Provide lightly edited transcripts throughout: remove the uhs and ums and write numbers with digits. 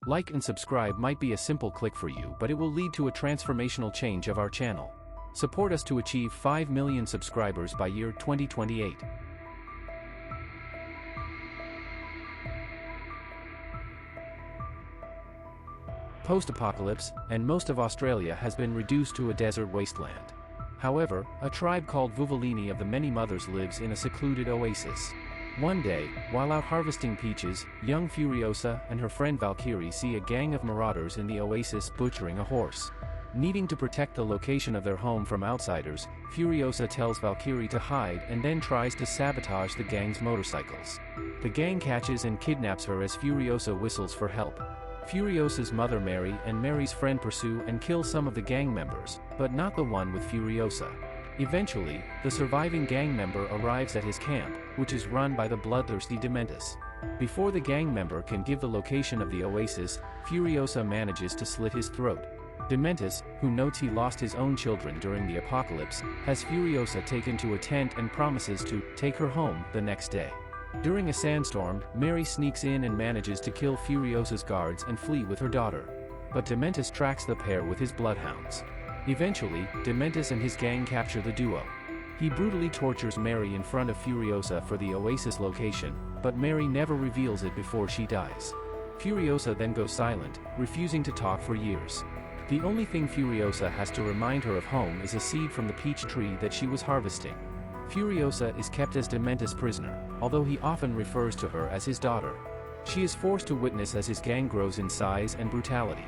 Like and subscribe might be a simple click for you, but it will lead to a transformational change of our channel. Support us to achieve 5 million subscribers by year 2028. Post-apocalypse, and most of Australia has been reduced to a desert wasteland. However, a tribe called Vuvalini of the Many Mothers lives in a secluded oasis. One day, while out harvesting peaches, young Furiosa and her friend Valkyrie see a gang of marauders in the oasis butchering a horse. Needing to protect the location of their home from outsiders, Furiosa tells Valkyrie to hide and then tries to sabotage the gang's motorcycles. The gang catches and kidnaps her as Furiosa whistles for help. Furiosa's mother Mary and Mary's friend pursue and kill some of the gang members, but not the one with Furiosa. Eventually, the surviving gang member arrives at his camp, which is run by the bloodthirsty Dementus. Before the gang member can give the location of the oasis, Furiosa manages to slit his throat. Dementus, who notes he lost his own children during the apocalypse, has Furiosa taken to a tent and promises to take her home the next day. During a sandstorm, Mary sneaks in and manages to kill Furiosa's guards and flee with her daughter. But Dementus tracks the pair with his bloodhounds. Eventually, Dementus and his gang capture the duo. He brutally tortures Mary in front of Furiosa for the oasis location, but Mary never reveals it before she dies. Furiosa then goes silent, refusing to talk for years. The only thing Furiosa has to remind her of home is a seed from the peach tree that she was harvesting. Furiosa is kept as Dementus' prisoner, although he often refers to her as his daughter. She is forced to witness as his gang grows in size and brutality.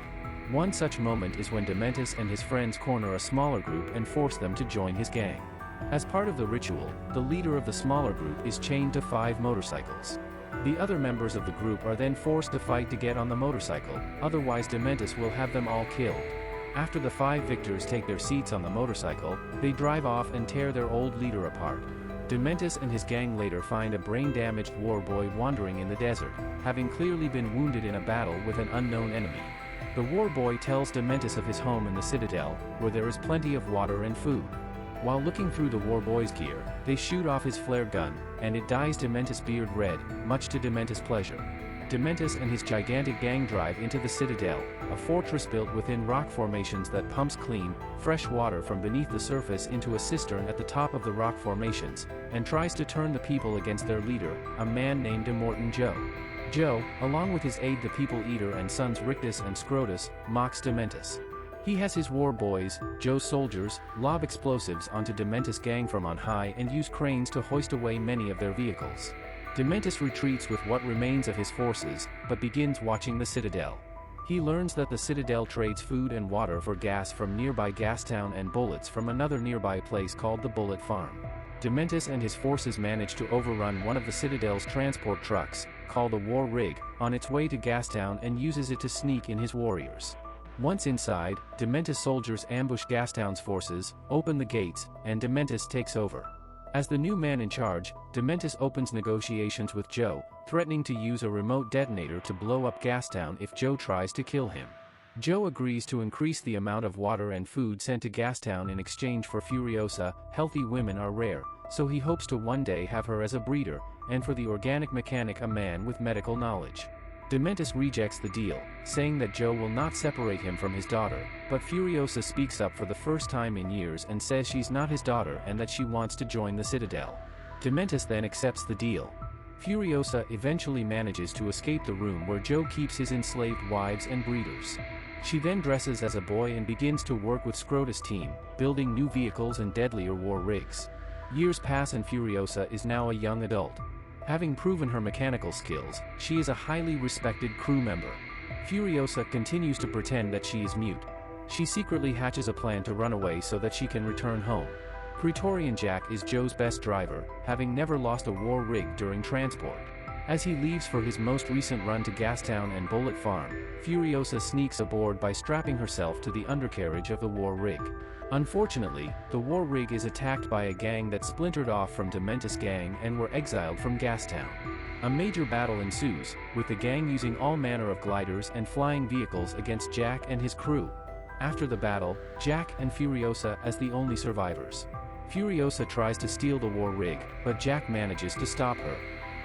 One such moment is when Dementus and his friends corner a smaller group and force them to join his gang. As part of the ritual, the leader of the smaller group is chained to 5 motorcycles. The other members of the group are then forced to fight to get on the motorcycle, otherwise Dementus will have them all killed. After the 5 victors take their seats on the motorcycle, they drive off and tear their old leader apart. Dementus and his gang later find a brain-damaged war boy wandering in the desert, having clearly been wounded in a battle with an unknown enemy. The war boy tells Dementus of his home in the citadel, where there is plenty of water and food. While looking through the war boy's gear, they shoot off his flare gun, and it dyes Dementus' beard red, much to Dementus' pleasure. Dementus and his gigantic gang drive into the citadel, a fortress built within rock formations that pumps clean, fresh water from beneath the surface into a cistern at the top of the rock formations, and tries to turn the people against their leader, a man named Immortan Joe. Joe, along with his aide the People Eater and sons Rictus and Scrotus, mocks Dementus. He has his war boys, Joe's soldiers, lob explosives onto Dementus' gang from on high and use cranes to hoist away many of their vehicles. Dementus retreats with what remains of his forces, but begins watching the citadel. He learns that the citadel trades food and water for gas from nearby Gastown and bullets from another nearby place called the Bullet Farm. Dementus and his forces manage to overrun one of the citadel's transport trucks, called a war rig, on its way to Gastown and uses it to sneak in his warriors. Once inside, Dementus soldiers ambush Gastown's forces, open the gates, and Dementus takes over. As the new man in charge, Dementus opens negotiations with Joe, threatening to use a remote detonator to blow up Gastown if Joe tries to kill him. Joe agrees to increase the amount of water and food sent to Gastown in exchange for Furiosa. Healthy women are rare, so he hopes to one day have her as a breeder, and for the organic mechanic a man with medical knowledge. Dementus rejects the deal, saying that Joe will not separate him from his daughter, but Furiosa speaks up for the first time in years and says she's not his daughter and that she wants to join the Citadel. Dementus then accepts the deal. Furiosa eventually manages to escape the room where Joe keeps his enslaved wives and breeders. She then dresses as a boy and begins to work with Scrotus' team, building new vehicles and deadlier war rigs. Years pass and Furiosa is now a young adult. Having proven her mechanical skills, she is a highly respected crew member. Furiosa continues to pretend that she is mute. She secretly hatches a plan to run away so that she can return home. Praetorian Jack is Joe's best driver, having never lost a war rig during transport. As he leaves for his most recent run to Gastown and Bullet Farm, Furiosa sneaks aboard by strapping herself to the undercarriage of the war rig. Unfortunately, the war rig is attacked by a gang that splintered off from Dementus' gang and were exiled from Gastown. A major battle ensues, with the gang using all manner of gliders and flying vehicles against Jack and his crew. After the battle, Jack and Furiosa as the only survivors. Furiosa tries to steal the war rig, but Jack manages to stop her.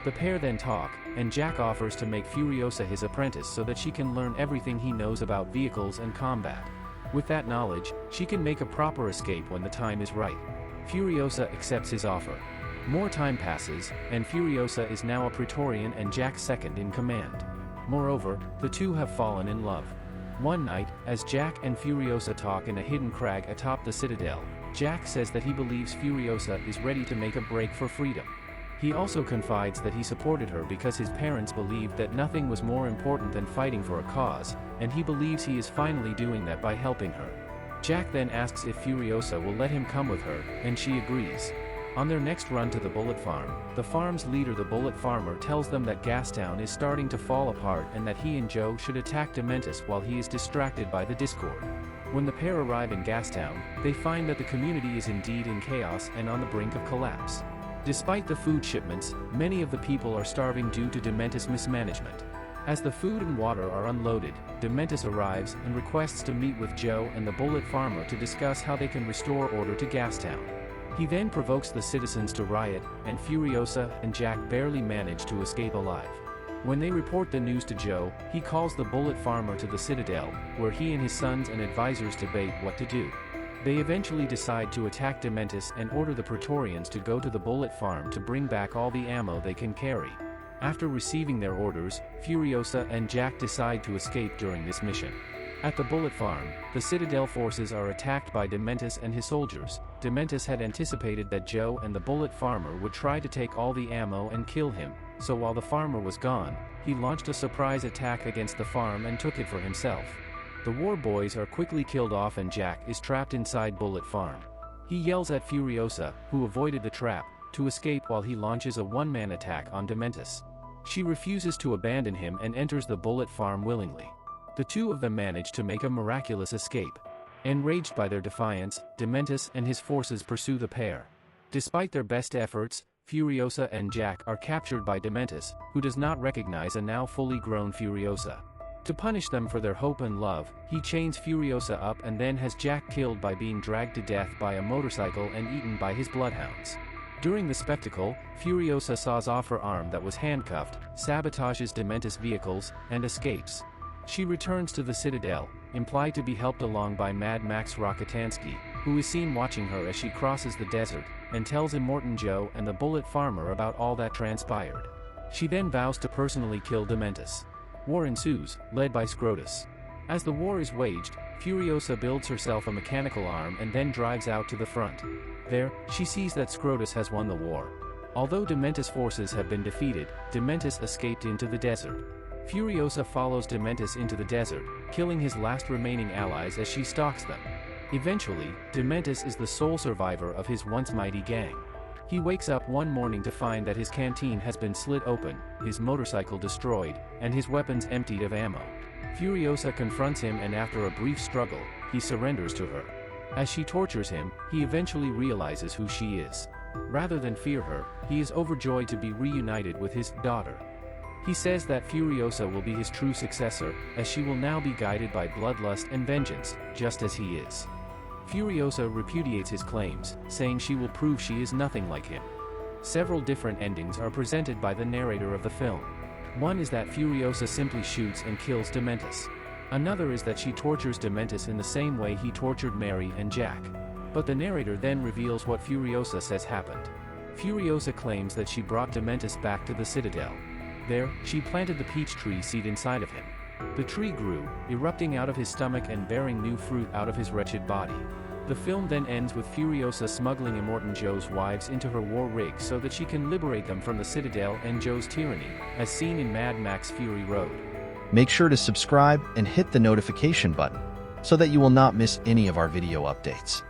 The pair then talk, and Jack offers to make Furiosa his apprentice so that she can learn everything he knows about vehicles and combat. With that knowledge, she can make a proper escape when the time is right. Furiosa accepts his offer. More time passes, and Furiosa is now a Praetorian and Jack's second in command. Moreover, the two have fallen in love. One night, as Jack and Furiosa talk in a hidden crag atop the citadel, Jack says that he believes Furiosa is ready to make a break for freedom. He also confides that he supported her because his parents believed that nothing was more important than fighting for a cause, and he believes he is finally doing that by helping her. Jack then asks if Furiosa will let him come with her, and she agrees. On their next run to the Bullet Farm, the farm's leader, the Bullet Farmer, tells them that Gastown is starting to fall apart and that he and Joe should attack Dementus while he is distracted by the Discord. When the pair arrive in Gastown, they find that the community is indeed in chaos and on the brink of collapse. Despite the food shipments, many of the people are starving due to Dementus mismanagement. As the food and water are unloaded, Dementus arrives and requests to meet with Joe and the Bullet Farmer to discuss how they can restore order to Gastown. He then provokes the citizens to riot, and Furiosa and Jack barely manage to escape alive. When they report the news to Joe, he calls the Bullet Farmer to the Citadel, where he and his sons and advisors debate what to do. They eventually decide to attack Dementus and order the Praetorians to go to the Bullet Farm to bring back all the ammo they can carry. After receiving their orders, Furiosa and Jack decide to escape during this mission. At the Bullet Farm, the Citadel forces are attacked by Dementus and his soldiers. Dementus had anticipated that Joe and the Bullet Farmer would try to take all the ammo and kill him, so while the farmer was gone, he launched a surprise attack against the farm and took it for himself. The war boys are quickly killed off and Jack is trapped inside Bullet Farm. He yells at Furiosa, who avoided the trap, to escape while he launches a one-man attack on Dementus. She refuses to abandon him and enters the Bullet Farm willingly. The two of them manage to make a miraculous escape. Enraged by their defiance, Dementus and his forces pursue the pair. Despite their best efforts, Furiosa and Jack are captured by Dementus, who does not recognize a now fully grown Furiosa. To punish them for their hope and love, he chains Furiosa up and then has Jack killed by being dragged to death by a motorcycle and eaten by his bloodhounds. During the spectacle, Furiosa saws off her arm that was handcuffed, sabotages Dementus' vehicles, and escapes. She returns to the Citadel, implied to be helped along by Mad Max Rockatansky, who is seen watching her as she crosses the desert, and tells Immortan Joe and the Bullet Farmer about all that transpired. She then vows to personally kill Dementus. War ensues, led by Scrotus. As the war is waged, Furiosa builds herself a mechanical arm and then drives out to the front. There, she sees that Scrotus has won the war. Although Dementus' forces have been defeated, Dementus escaped into the desert. Furiosa follows Dementus into the desert, killing his last remaining allies as she stalks them. Eventually, Dementus is the sole survivor of his once mighty gang. He wakes up one morning to find that his canteen has been slit open, his motorcycle destroyed, and his weapons emptied of ammo. Furiosa confronts him and after a brief struggle, he surrenders to her. As she tortures him, he eventually realizes who she is. Rather than fear her, he is overjoyed to be reunited with his daughter. He says that Furiosa will be his true successor, as she will now be guided by bloodlust and vengeance, just as he is. Furiosa repudiates his claims, saying she will prove she is nothing like him. Several different endings are presented by the narrator of the film. One is that Furiosa simply shoots and kills Dementus. Another is that she tortures Dementus in the same way he tortured Mary and Jack. But the narrator then reveals what Furiosa says happened. Furiosa claims that she brought Dementus back to the Citadel. There, she planted the peach tree seed inside of him. The tree grew, erupting out of his stomach and bearing new fruit out of his wretched body. The film then ends with Furiosa smuggling Immortan Joe's wives into her war rig so that she can liberate them from the Citadel and Joe's tyranny, as seen in Mad Max Fury Road. Make sure to subscribe and hit the notification button so that you will not miss any of our video updates.